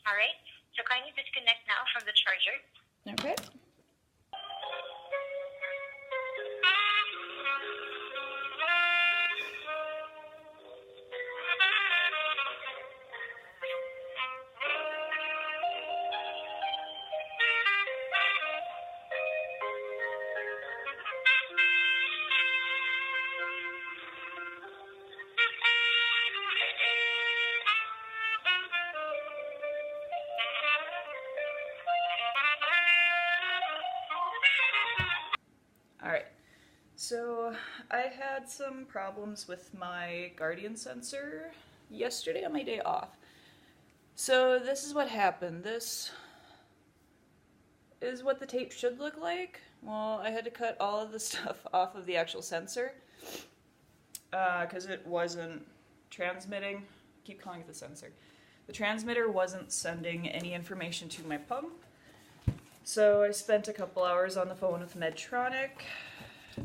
All right. So kindly disconnect now from the charger. Okay. Alright, so I had some problems with my Guardian sensor yesterday on my day off. So this is what happened. This is what the tape should look like. Well, I had to cut all of the stuff off of the actual sensor because it wasn't transmitting. I keep calling it the sensor. The transmitter wasn't sending any information to my pump. So I spent a couple hours on the phone with Medtronic,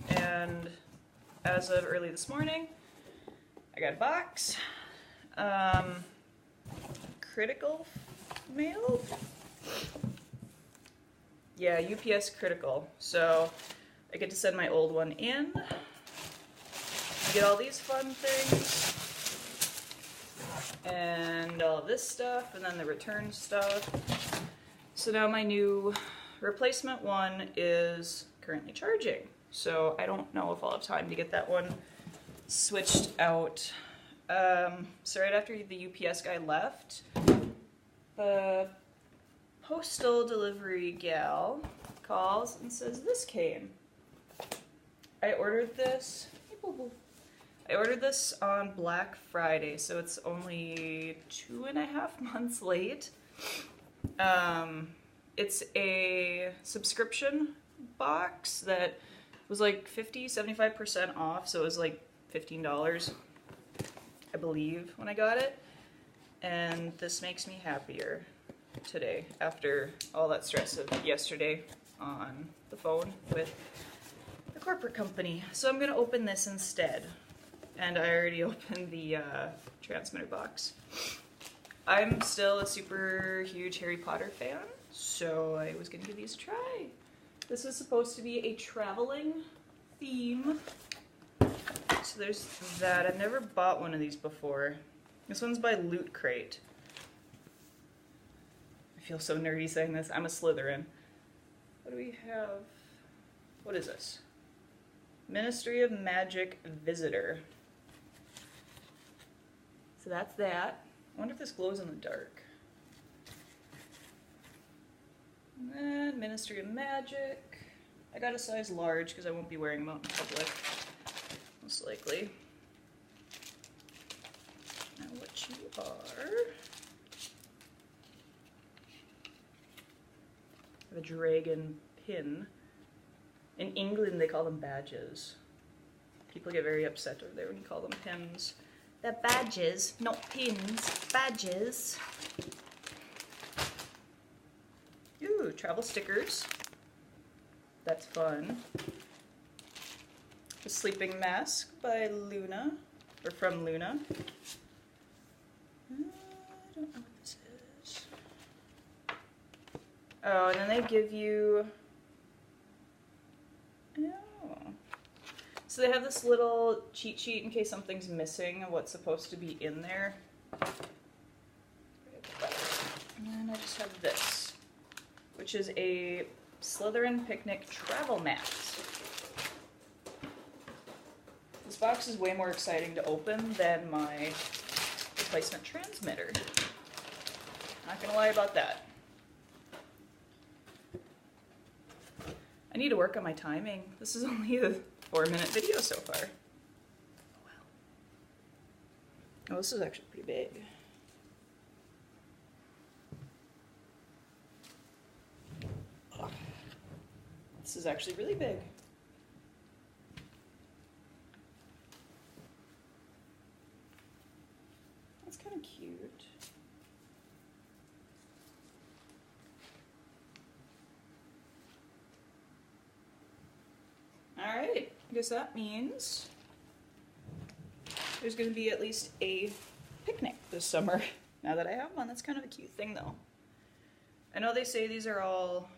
and as of early this morning, I got a box. Critical mail? Yeah, UPS Critical. So I get to send my old one in. I get all these fun things, and all this stuff, and then the return stuff. So now my new replacement one is currently charging. So I don't know if I'll have time to get that one switched out. So right after the UPS guy left, the postal delivery gal calls and says this came. I ordered this on Black Friday, so it's only 2.5 months late. It's a subscription box that was like 75% off, so it was like $15, I believe, when I got it. And this makes me happier today after all that stress of yesterday on the phone with the corporate company. So I'm gonna open this instead. And I already opened the transmitter box. I'm still a super huge Harry Potter fan, so I was gonna give these a try. This was supposed to be a traveling theme. So there's that. I've never bought one of these before. This one's by Loot Crate. I feel so nerdy saying this. I'm a Slytherin. What do we have? What is this? Ministry of Magic Visitor. So that's that. I wonder if this glows in the dark. And then Ministry of Magic. I got a size large because I won't be wearing them out in public, most likely. Now what you are... The dragon pin. In England they call them badges. People get very upset over there when you call them pins. They're badges, not pins. Badges. Ooh, travel stickers. That's fun. The Sleeping Mask by Luna, or from Luna. I don't know what this is. Oh, and then they give you... Oh. So they have this little cheat sheet in case something's missing of what's supposed to be in there. And then I just have this, which is a Slytherin Picnic travel mat. This box is way more exciting to open than my replacement transmitter. Not gonna lie about that. I need to work on my timing. This is only a 4-minute video so far. Oh well. Oh, this is actually pretty big. Oh, this is actually really big. That's kind of cute. Alright, I guess that means there's going to be at least a picnic this summer. now that I have one. That's kind of a cute thing though. I know they say these are all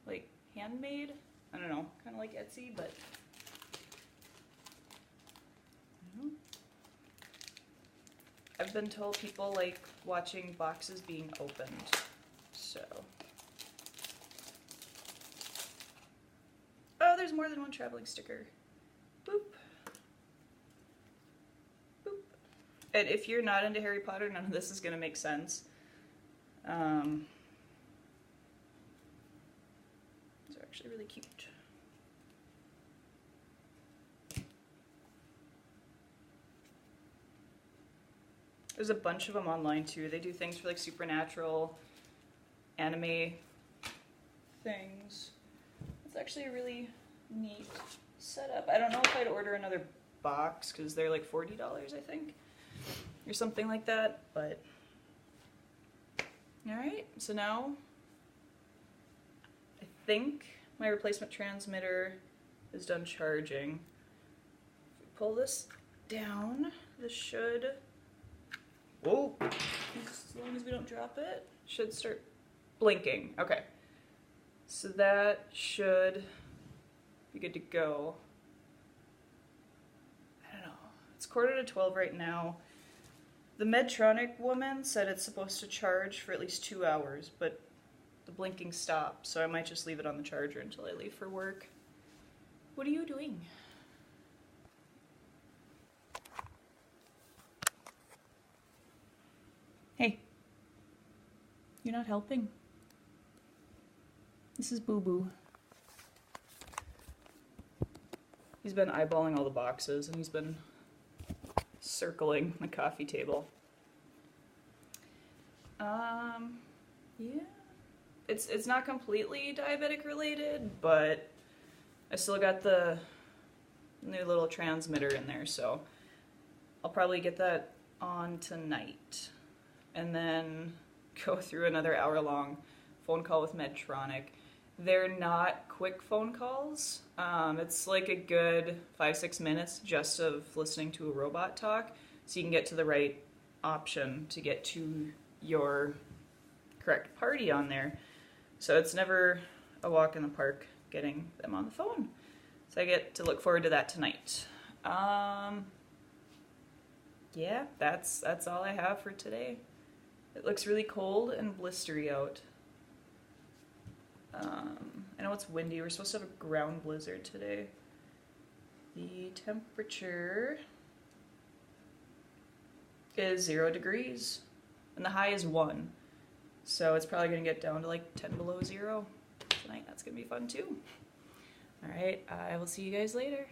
like handmade. I don't know, kind of like Etsy, but I don't know. I've been told people like watching boxes being opened, so. Oh, there's more than one traveling sticker. Boop. Boop. And if you're not into Harry Potter, none of this is going to make sense. These are actually really cute. There's a bunch of them online too. They do things for like supernatural, anime things. It's actually a really neat setup. I don't know if I'd order another box because they're like $40, I think, or something like that, but all right, so now I think my replacement transmitter is done charging. If we pull this down, this should, whoa, as long as we don't drop it, should start blinking. Okay, so that should be good to go. I don't know, it's 11:45 right now. The Medtronic woman said it's supposed to charge for at least 2 hours, but the blinking stopped, so I might just leave it on the charger until I leave for work. What are you doing? Hey, you're not helping. This is Boo Boo. He's been eyeballing all the boxes and he's been circling the coffee table. Yeah. It's not completely diabetic related, but I still got the new little transmitter in there, so I'll probably get that on tonight. And then go through another hour-long phone call with Medtronic. They're not quick phone calls. It's like a good 5-6 minutes just of listening to a robot talk, so you can get to the right option to get to your correct party on there. So it's never a walk in the park getting them on the phone. So I get to look forward to that tonight. Yeah, that's all I have for today. It looks really cold and blistery out. I know it's windy. We're supposed to have a ground blizzard today. The temperature is 0 degrees and the high is 1. So it's probably going to get down to like 10 below 0 tonight. That's going to be fun too. All right, I will see you guys later.